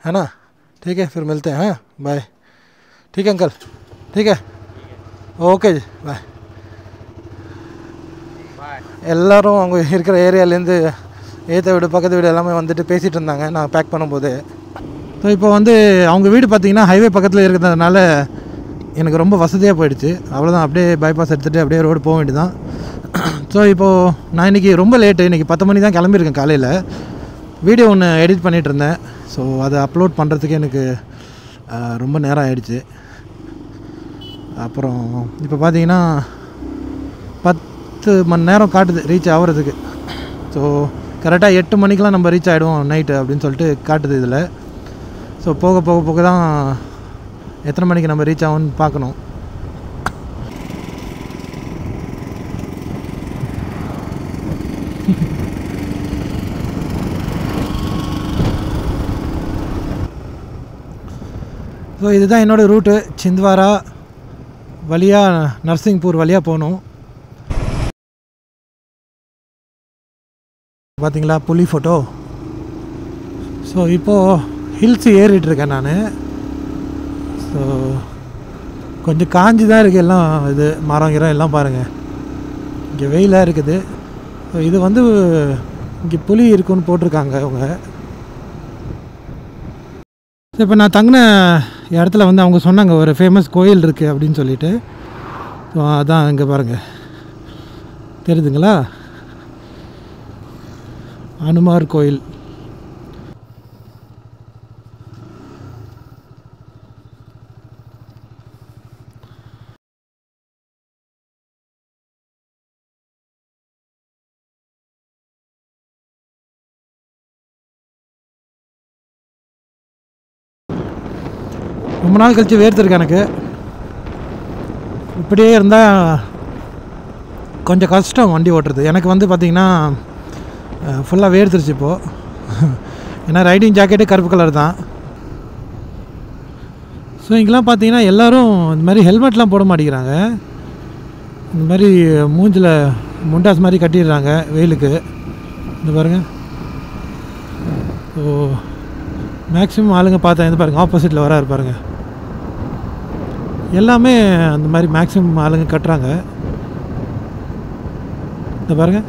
है ना। ठीक है, फिर मिलते हैं। हाँ, बाय। ठीक है अंकल, ठीक है, ஓகே ஜி, பாய். எல்லோரும் அவங்க இருக்கிற ஏரியாலேருந்து ஏற்ற வீடு பக்கத்து வீடு எல்லாமே வந்துட்டு பேசிகிட்டு இருந்தாங்க நான் பேக் பண்ணும்போது. ஸோ இப்போ வந்து அவங்க வீடு பார்த்திங்கன்னா ஹைவே பக்கத்தில் இருக்கிறதுனால எனக்கு ரொம்ப வசதியாக போயிடுச்சு. அவ்வளோதான், அப்படியே பைபாஸ் எடுத்துகிட்டு அப்படியே ரோடு போக வேண்டியதான். ஸோ இப்போது நான் இன்றைக்கி ரொம்ப லேட்டு, இன்றைக்கி 10 மணி தான் கிளம்பியிருக்கேன் காலையில். வீடியோ ஒன்று எடிட் பண்ணிகிட்டு இருந்தேன். ஸோ அதை அப்லோட் பண்ணுறதுக்கு எனக்கு ரொம்ப நேரம் ஆகிடுச்சு. அப்புறம் இப்போ பார்த்தீங்கன்னா 10 மணி நேரம் காட்டுது ரீச் ஆகிறதுக்கு. ஸோ கரெக்டாக 8 மணிக்கெலாம் நம்ம ரீச் ஆகிடுவோம் நைட்டு அப்படின்னு சொல்லிட்டு காட்டுது இதில். ஸோ போக போக போக தான் எத்தனை மணிக்கு நம்ம ரீச் ஆகும்னு பார்க்கணும். ஸோ இதுதான் என்னோடய ரூட்டு. சிந்த்வாரா வழியாக நர்சிங்பூர் வழியாக போகணும். பார்த்தீங்களா புலி ஃபோட்டோ. ஸோ இப்போது ஹில்ஸ் ஏறிட்டுருக்கேன் நான். ஸோ கொஞ்சம் காஞ்சி தான் இருக்குது எல்லாம், இது மரம் கிரம் எல்லாம் பாருங்கள், இங்கே வெயிலாக இருக்குது. ஸோ இது வந்து இங்கே புலி இருக்குன்னு போட்டிருக்காங்க அவங்க. ஸோ இப்போ நான் தங்கின இடத்துல வந்து அவங்க சொன்னாங்க ஒரு ஃபேமஸ் கோயில் இருக்குது அப்படின்னு சொல்லிட்டு. ஸோ அதான் இங்கே பாருங்கள், தெரியுதுங்களா, அனுமார் கோயில். ரொம்ப நாள் கழித்து வேர்த்துருக்கு எனக்கு. இப்படியே இருந்தால் கொஞ்சம் கஷ்டம் வண்டி ஓட்டுறது. எனக்கு வந்து பார்த்திங்கன்னா ஃபுல்லாக வேர்த்துருச்சு இப்போது. ஏன்னா ரைடிங் ஜாக்கெட்டு கருப்பு கலர் தான். ஸோ இங்கெல்லாம் பார்த்தீங்கன்னா எல்லோரும் இந்த மாதிரி ஹெல்மெட்லாம் போட மாட்டேங்கிறாங்க. இந்த மாதிரி மூஞ்சில் முண்டாஸ் மாதிரி கட்டிடுறாங்க வெயிலுக்கு. இந்த பாருங்கள். ஸோ மேக்ஸிமம் ஆளுங்க பார்த்தேன், இது பாருங்கள் ஆப்போசிட்டில் வராரு பாருங்கள். எல்லாமே அந்த மாதிரி மேக்ஸிமம் ஆளுங்க கட்டுறாங்க. இந்த பாருங்கள்,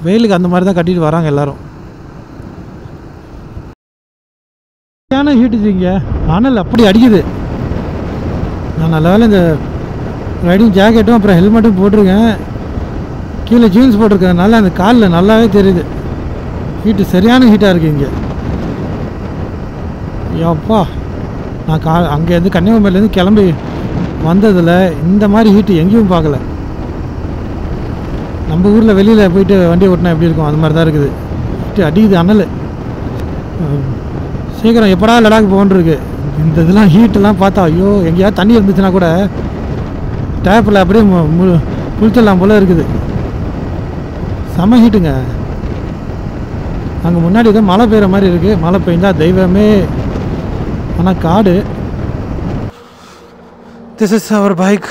வெயிலுக்கு அந்த மாதிரி தான் கட்டிட்டு வராங்க எல்லோரும். ஏன்னா ஹீட்டுச்சு இங்கே, ஆனால் அப்படி அடிக்குது. நான் நல்ல வேலை இந்த ரைடிங் ஜாக்கெட்டும் அப்புறம் ஹெல்மெட்டும் போட்டிருக்கேன். கீழே ஜீன்ஸ் போட்டிருக்கறதுனால அந்த காலில் நல்லாவே தெரியுது. ஹீட்டு சரியான ஹீட்டாக இருக்குது இங்கே. அப்பா, நான் அங்கேருந்து கன்னியாகுமரியிலேருந்து கிளம்பி வந்ததில் இந்த மாதிரி ஹீட்டு எங்கேயும் பார்க்கல. நம்ம ஊரில் வெளியில் போயிட்டு வண்டி ஓட்டினா எப்படி இருக்கும் அந்த மாதிரி தான் இருக்குது. ஹீட்டு அடிக்குது, அனல். சீக்கிரம் எப்படா லடாக் போகணுருக்கு. இந்த இதெல்லாம் ஹீட்டெல்லாம் பார்த்தா ஐயோ, எங்கேயாவது தண்ணி இருந்துச்சுன்னா கூட டேப்பில் அப்படியே குளிச்சிடலாம் போல் இருக்குது. செம ஹீட்டுங்க. அங்கே முன்னாடி தான் மழை பெய்கிற மாதிரி இருக்குது. மழை பெய்ஞ்சா தெய்வமே. ஆனால் காடு. This is our bike.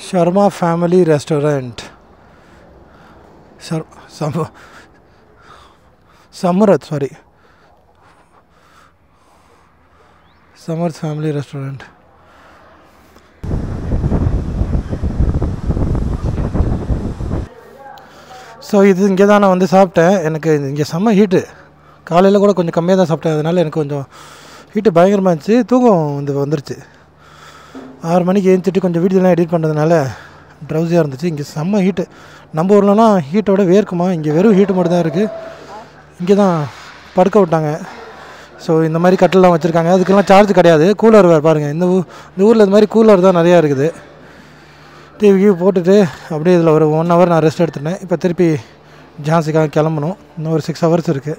Sharma family restaurant. Samrat, sorry, Samarth family restaurant. So இது இங்கே தான் நான் வந்து சாப்பிட்டேன். எனக்கு இங்கே செம்ம ஹீட்டு. காலையில் கூட கொஞ்சம் கம்மியாக தான் சாப்பிட்டேன். அதனால் எனக்கு கொஞ்சம் ஹீட்டு பயங்கரமாக இருந்துச்சு. தூக்கம் வந்துருச்சு. 6 மணிக்கு எழுந்திட்டு கொஞ்சம் வீடியோலாம் எடிட் பண்ணுறதுனால ட்ரௌசியாக இருந்துச்சு. இங்கே செம்ம ஹீட்டு. நம்ம ஊர்லலாம் ஹீட்டோட வேர்க்குமா, இங்கே வெறும் ஹீட்டு மட்டும் தான் இருக்குது. இங்கே தான் படுக்க விட்டாங்க. ஸோ இந்த மாதிரி கட்டிலெலாம் வச்சுருக்காங்க. அதுக்கெல்லாம் சார்ஜ் கிடையாது. கூலர் வேறு பாருங்கள். இந்த ஊரில் இது மாதிரி கூலர் தான் நிறையா இருக்குது. டிவி போட்டுட்டு அப்படியே இதில் ஒரு 1 ஹவர் நான் ரெஸ்ட் எடுத்துட்டேன். இப்போ திருப்பி ஜான்சிக்காக கிளம்பணும். இன்னும் ஒரு 6 ஹவர்ஸ் இருக்குது.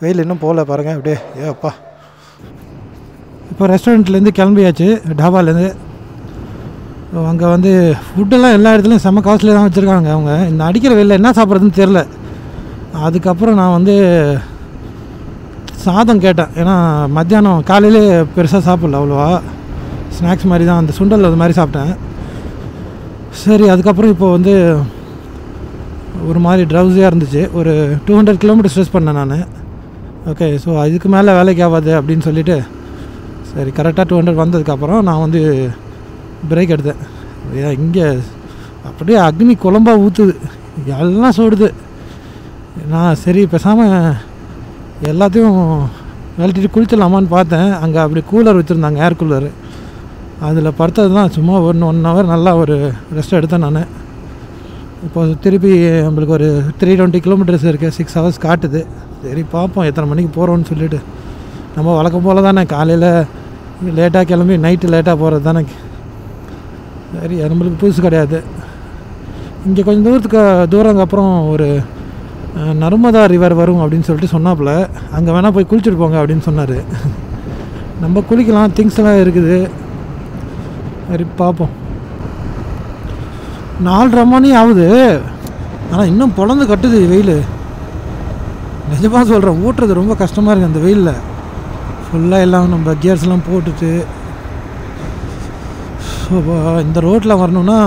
வெயில் இன்னும் போகல பாருங்கள் அப்படியே. அப்பா, இப்போ ரெஸ்டாரண்ட்லேருந்து கிளம்பியாச்சு, டாபாலேருந்து. அங்கே வந்து ஃபுட்டெல்லாம் எல்லா இடத்துலையும் செம்ம காஸ்ட்லியாக தான் வச்சுருக்காங்க அவங்க. இந்த அடிக்கிற வெயிலில் என்ன சாப்பிட்றதுன்னு தெரில. அதுக்கப்புறம் நான் வந்து சாதம் கேட்டேன். ஏன்னா மத்தியானம் காலையிலே பெருசாக சாப்பிடல, அவ்வளோவா ஸ்நாக்ஸ் மாதிரி தான் அந்த சுண்டல் அது மாதிரி சாப்பிட்டேன். சரி, அதுக்கப்புறம் இப்போ வந்து ஒரு மாதிரி ட்ரவுஸியாக இருந்துச்சு. ஒரு 200 கிலோமீட்டர் ஸ்ட்ரெஸ் பண்ணேன் நான். ஓகே, ஸோ அதுக்கு மேலே வேலைக்கு ஆகாது அப்படின்னு சொல்லிவிட்டு சரி கரெக்டாக 200 வந்ததுக்கப்புறம் நான் வந்து பிரேக் எடுத்தேன். இங்கே அப்படியே அக்னி குழம்பாக ஊற்றுது, எல்லாம் சோடுது. நான் சரி பேசாமல் எல்லாத்தையும் கழட்டிட்டு குளிச்சிடலாமான்னு பார்த்தேன். அங்கே அப்படி கூலர் வச்சுருந்தாங்க, ஏர் கூலரு. அதில் படுத்தது தான் சும்மா 1 ஹவர் நல்லா ஒரு ரெஸ்ட் எடுத்தேன் நான். இப்போ திருப்பி நம்மளுக்கு ஒரு 320 கிலோமீட்டர்ஸ் இருக்குது, 6 ஹவர்ஸ் காட்டுது. சரி பார்ப்போம் எத்தனை மணிக்கு போகிறோன்னு சொல்லிவிட்டு. நம்ம வழக்கம் போல் தானே, காலையில் லேட்டாக கிளம்பி நைட்டு லேட்டாக போகிறது தானே. சரி, நம்மளுக்கு புதுசு கிடையாது. இங்கே கொஞ்சம் தூரத்துக்கு அப்புறம் ஒரு நர்மதா ரிவர் வரும் அப்படின்னு சொல்லிட்டு சொன்னாப்புல. அங்கே வேணால் போய் குளிச்சுட்டு போங்க அப்படின்னு சொன்னார். நம்ம குளிக்கலாம், திங்ஸ் எல்லாம் இருக்குது. சரி பார்ப்போம். 4:30 மணி ஆகுது, ஆனால் இன்னும் பொழந்து கட்டுது வெயில். நிஜமாக சொல்கிறேன், ஓட்டுறது ரொம்ப கஷ்டமாக இருக்குது அந்த வெயிலில். ஃபுல்லாக எல்லாம் நம்ம கியர்ஸ்லாம் போட்டுட்டு இந்த ரோட்டில் வரணுன்னா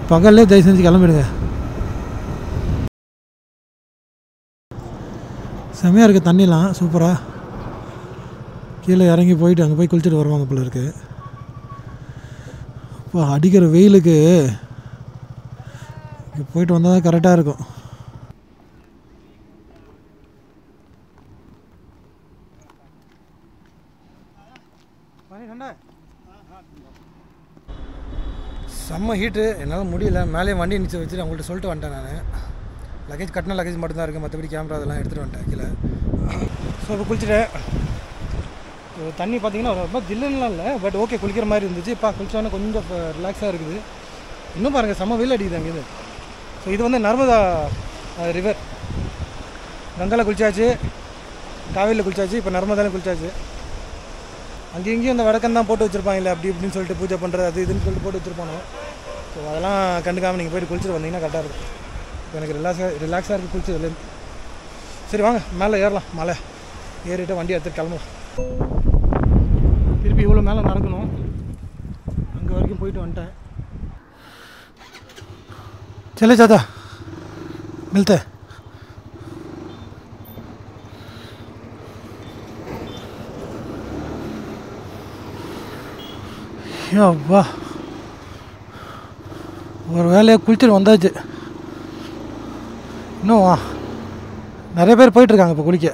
பகல்லே தயவு செஞ்சு கிளம்பிடுங்க. செம்மையாக இருக்குது தண்ணிலாம், சூப்பராக. கீழே இறங்கி போயிட்டு அங்கே போய் குளிச்சுட்டு வருவாங்க போல இருக்குது. இப்போ அடிக்கிற வெயிலுக்கு போயிட்டு வந்தால் தான் கரெக்டாக இருக்கும். செம்ம ஹீட்டு, என்னால் முடியல. மேலே வண்டி நிச்சயம் வச்சுட்டு அவங்கள்ட்ட சொல்லிட்டு வந்துட்டேன் நான். லக்கேஜ் கட்டின லக்கேஜ் மட்டும்தான் இருக்குது, மற்றபடி கேமரா அதெல்லாம் எடுத்துகிட்டு வந்துட்டேன் கீழே. ஸோ இப்போ குளிச்சுட்டேன். தண்ணி பார்த்திங்கன்னா ரொம்ப ஜில்லுன்னுலாம் இல்லை, பட் ஓகே குளிக்கிற மாதிரி இருந்துச்சு. இப்போ குளிச்சோன்னா கொஞ்சம் ரிலாக்ஸாக இருக்குது. இன்னும் பாருங்கள் செம்ம வெயில் அடிக்குது அங்கேருந்து. ஸோ இது வந்து நர்மதா ரிவர். கங்காவில் குளிச்சாச்சு, காவேரியில் குளிச்சாச்சு, இப்போ நர்மதாவில் குளிச்சாச்சு. அங்கேயும் இங்கேயும் இந்த வடக்கம் தான் போட்டு வச்சுருப்பாங்க இல்லை, அப்படி இப்படின்னு சொல்லிட்டு பூஜை பண்ணுறது அது இதுன்னு சொல்லிட்டு போட்டு வச்சுருப்பானோ. ஸோ அதெல்லாம் கண்டுக்காமல் நீங்கள் போய்ட்டு குளிச்சுட்டு வந்தீங்கன்னா கரெக்டாக இருக்கும். இப்போ எனக்கு ரிலாக்ஸாக இருக்குது குளிச்சதுலேருந்து. சரி வாங்க மேலே ஏறலாம். மலை ஏறிட்டு வண்டி எடுத்துகிட்டு கிளம்பலாம். திருப்பி இவ்வளோ மேலே நடக்கணும், அங்கே வரைக்கும் போயிட்டு வந்துட்டேன். चले ज़्यादा मिलते हैं. யப்பா, ஒரு வேலையை குளிச்சுட்டு வந்தாச்சு. இன்னும் நிறைய பேர் போயிட்டுருக்காங்க இப்போ குளிக்க.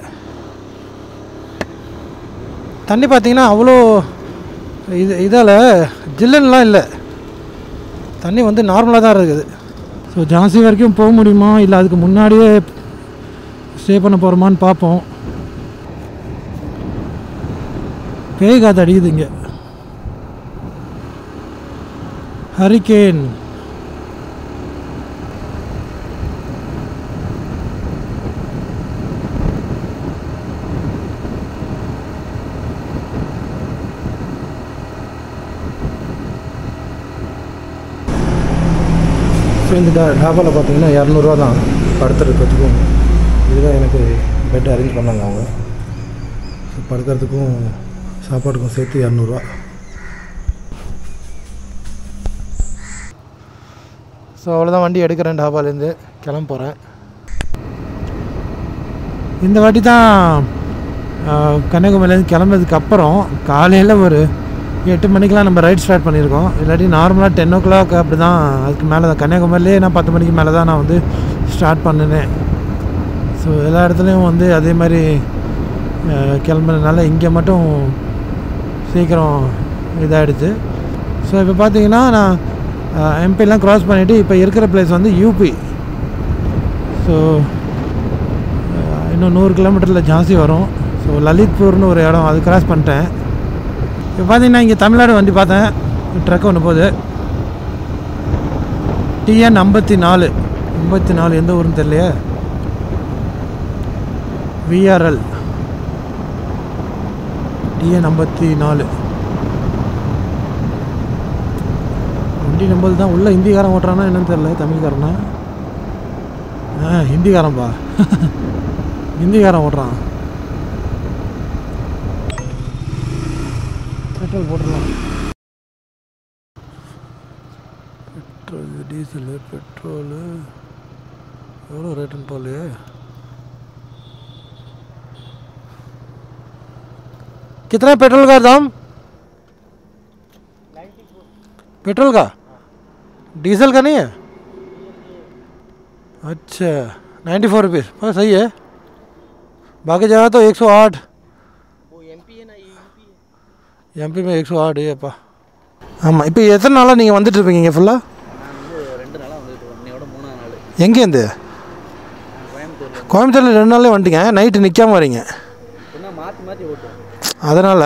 தண்ணி பார்த்திங்கன்னா அவ்வளோ இதால் ஜில்லுன்னெலாம் இல்லை, தண்ணி வந்து நார்மலாக தான் இருக்குது. ஸோ ஜான்சி வரைக்கும் போக முடியுமா இல்லை அதுக்கு முன்னாடியே ஸ்டே பண்ண போகிறோமான்னு பார்ப்போம். பேய் காற்று அடிக்குது இங்கே, ஹரிகேன். ஸோ இந்த டாபாவில் பார்த்தீங்கன்னா 200 தான் படுத்துறதுக்கும். இதுதான் எனக்கு பெட் அரேஞ்ச் பண்ணாங்க அவங்க. ஸோ படுக்கிறதுக்கும் சாப்பாட்டுக்கும் சேர்த்து 200. ஸோ அவ்வளோதான், வண்டி எடுக்கிறேன், டாபாலேருந்து கிளம்ப போகிறேன். இந்த வாட்டி தான் கன்னியாகுமரியிலேருந்து கிளம்புறதுக்கப்புறம் காலையில் ஒரு 8 மணிக்கெலாம் நம்ம ரைட் ஸ்டார்ட் பண்ணியிருக்கோம். இல்லாட்டி நார்மலாக 10 o'clock அப்படி தான். அதுக்கு மேலே தான் கன்னியாகுமரியிலே நான் 10 மணிக்கு மேலே தான் நான் வந்து ஸ்டார்ட் பண்ணினேன். ஸோ எல்லா இடத்துலையும் வந்து அதே மாதிரி கிளம்புறதுனால இங்கே மட்டும் சீக்கிரம் இதாகிடுச்சு. ஸோ இப்போ பார்த்தீங்கன்னா நான் எம்பிலாம் க்ராஸ் பண்ணிவிட்டு இப்போ இருக்கிற பிளேஸ் வந்து யூபி. ஸோ இன்னும் 100 கிலோமீட்டரில் ஜான்சி வரும். ஸோ லலித்பூர்னு ஒரு இடம், அது க்ராஸ் பண்ணிட்டேன். இப்போ பார்த்தீங்கன்னா இங்கே தமிழ்நாடு வண்டி பார்த்தேன், ட்ரக் ஒன்று போகுது. TN 54 எந்த ஊருன்னு தெரியலையே. VRL TN 54 வண்டி நம்பது தான். உள்ள ஹிந்திக்காரன் ஓட்டுறானா என்னன்னு தெரியல, தமிழ்காரனா? ஹிந்திக்காரன்பா. ஹிந்திக்காரன் ஓட்டுறான். பெட்ரோல் போட்டுடலாம். டீசலு பெட்ரோலு எவ்வளோ ரேட்டுன்னு போகலையே. कितना पेट्रोल का दाम? पेट्रोल का, डीजल का नहीं है? अच्छा 94 रुपीज़, बस सही है. बाकी जगह तो 108. वो एमपी है ना, ये यूपी है. எம்பி 108 ஏப்பா. ஆமாம். இப்போ எத்தனை நாளாக நீங்கள் வந்துட்டுருப்பீங்க இங்கே ஃபுல்லாக? நான் வந்து 2 நாளாக வந்துட்டு இருக்கேன். இன்னையோட 3ஆம் நாள். எங்கேருந்து? கோயம்புத்தூரில் 2 நாளே வந்துட்டீங்க. நைட்டு நிற்காம வரீங்க. இன்னும் மாற்றி மாற்றி ஓட்டுவோம் அதனால்.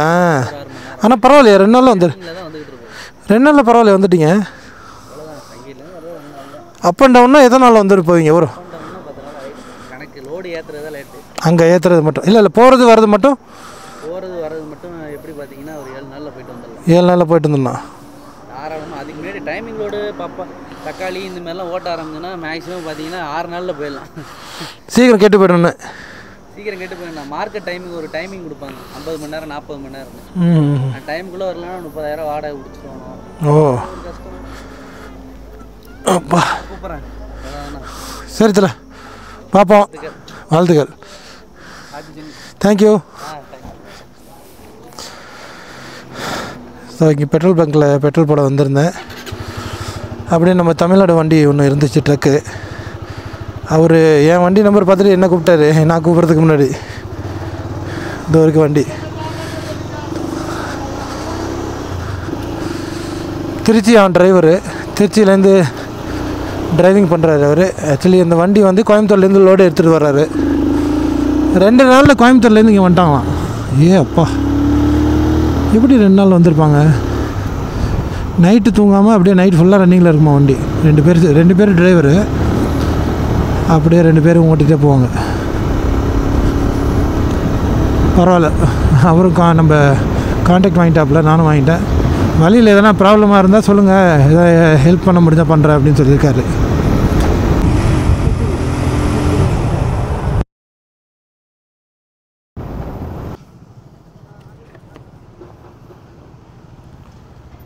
ஆனால் பரவாயில்லையா, 2 நாளில் வந்து தான் வந்துக்கிட்டு இருக்கோம். 2 நாளில் பரவாயில்ல வந்துட்டீங்க. அவ்வளோதான், சங்கிலேருந்து வர 2 நாள் தான். அப் அண்ட் டவுன்னா எத்தனை நாள் வந்துட்டு போவீங்க? ஒரு கொண்டோம்னா 10 நாள் ஆகிடும். கணக்கு லோடு ஏற்றுறதா லேட்டு. அங்கே ஏற்றுறது மட்டும் இல்லை, போகிறது வர்றது மட்டும்? போகிறது வர்றது மட்டும் எப்படி பார்த்தீங்கன்னா ஒரு 7 நாளில் போயிட்டு வந்துடலாம். 7 நாளில் போயிட்டு வந்துடலாம் தாராளமாக. அதுக்கு முன்னாடி டைமிங் லோடு தக்காளி இந்த மாதிரிலாம் ஓட்ட ஆரம்பிச்சுன்னா மேக்ஸிமம் பார்த்தீங்கன்னா 6 நாளில் போயிடலாம். சீக்கிரம் கேட்டு போய்டணுன்னு. சீக்கிரம் கேட்டு போயிடலாம். மார்க்கெட் டைமிங் ஒரு டைமிங் கொடுப்பாங்க, 50 மணி நேரம் 40 மணி நேரம். அந்த டைமுக்குள்ளே வரலன்னா 30,000 வாடகை கொடுத்துருவோம். ஓ கஷ்டம். அப்பா கூப்பிட்றேன். சரி தல, பார்ப்போம். வாழ்த்துக்கள். தேங்க்யூ. ஸோ இங்கே பெட்ரோல் பங்க்கில் பெட்ரோல் போட வந்திருந்தேன். அப்படியே நம்ம தமிழ்நாடு வண்டி ஒன்று இருந்துச்சு, ட்ரக்கு. அவர் என் வண்டி நம்பர் பார்த்துட்டு என்ன கூப்பிட்டாரு, நான் கூப்பிட்றதுக்கு முன்னாடி. இந்த வரைக்கும் வண்டி திருச்சி. டிரைவரு திருச்சியிலேருந்து டிரைவிங் பண்ணுறாரு அவர். ஆக்சுவலி இந்த வண்டி வந்து கோயம்புத்தூர்லேருந்து லோடு எடுத்துகிட்டு வர்றாரு. 2 நாளில் கோயம்புத்தூர்லேருந்து இங்கே வந்துட்டாங்களாம். அப்பா, எப்படி 2 நாள் வந்திருப்பாங்க? நைட்டு தூங்காமல் அப்படியே நைட் ஃபுல்லாக ரன்னிங்கில் இருக்குமா வண்டி. 2 பேர் டிரைவரு, அப்படியே 2 பேரும் ஓட்டிகிட்டே போவாங்க. பரவாயில்ல, அவரும் நம்ம கான்டாக்ட் வாங்கிட்டாப்புல, நானும் வாங்கிட்டேன். வழியில் எதனா ப்ராப்ளமாக இருந்தால் சொல்லுங்கள், எதாவது ஹெல்ப் பண்ண முடிஞ்சால் பண்ணுறேன் அப்படின்னு சொல்லியிருக்காரு.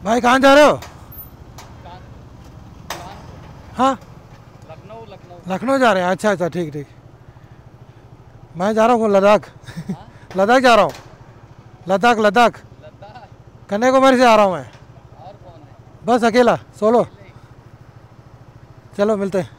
भाई कहाँ जा रहे हो? हाँ, लखनऊ जा रहे हैं. अच्छा अच्छा, ठीक ठीक. मैं जा रहा हूँ लद्दाख. लद्दाख जा रहा हूँ. लद्दाख कन्याकुमारी से आ रहा हूँ मैं. और कौन है? बस अकेला, सोलो. चलो मिलते हैं.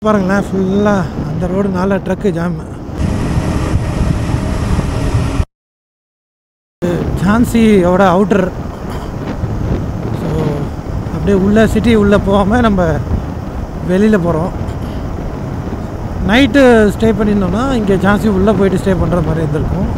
பாருங்களேன், ஃபுல்லாக அந்த ரோடு 4 ட்ரக்கு ஜாம். ஜான்சியோட அவுட்டர். ஸோ அப்படியே உள்ளே சிட்டி உள்ளே போகாமல் நம்ம வெளியில் போகிறோம். நைட்டு ஸ்டே பண்ணியிருந்தோம்னா இங்கே ஜான்சி உள்ளே போயிட்டு ஸ்டே பண்ணுற மாதிரி இருந்திருக்கும்.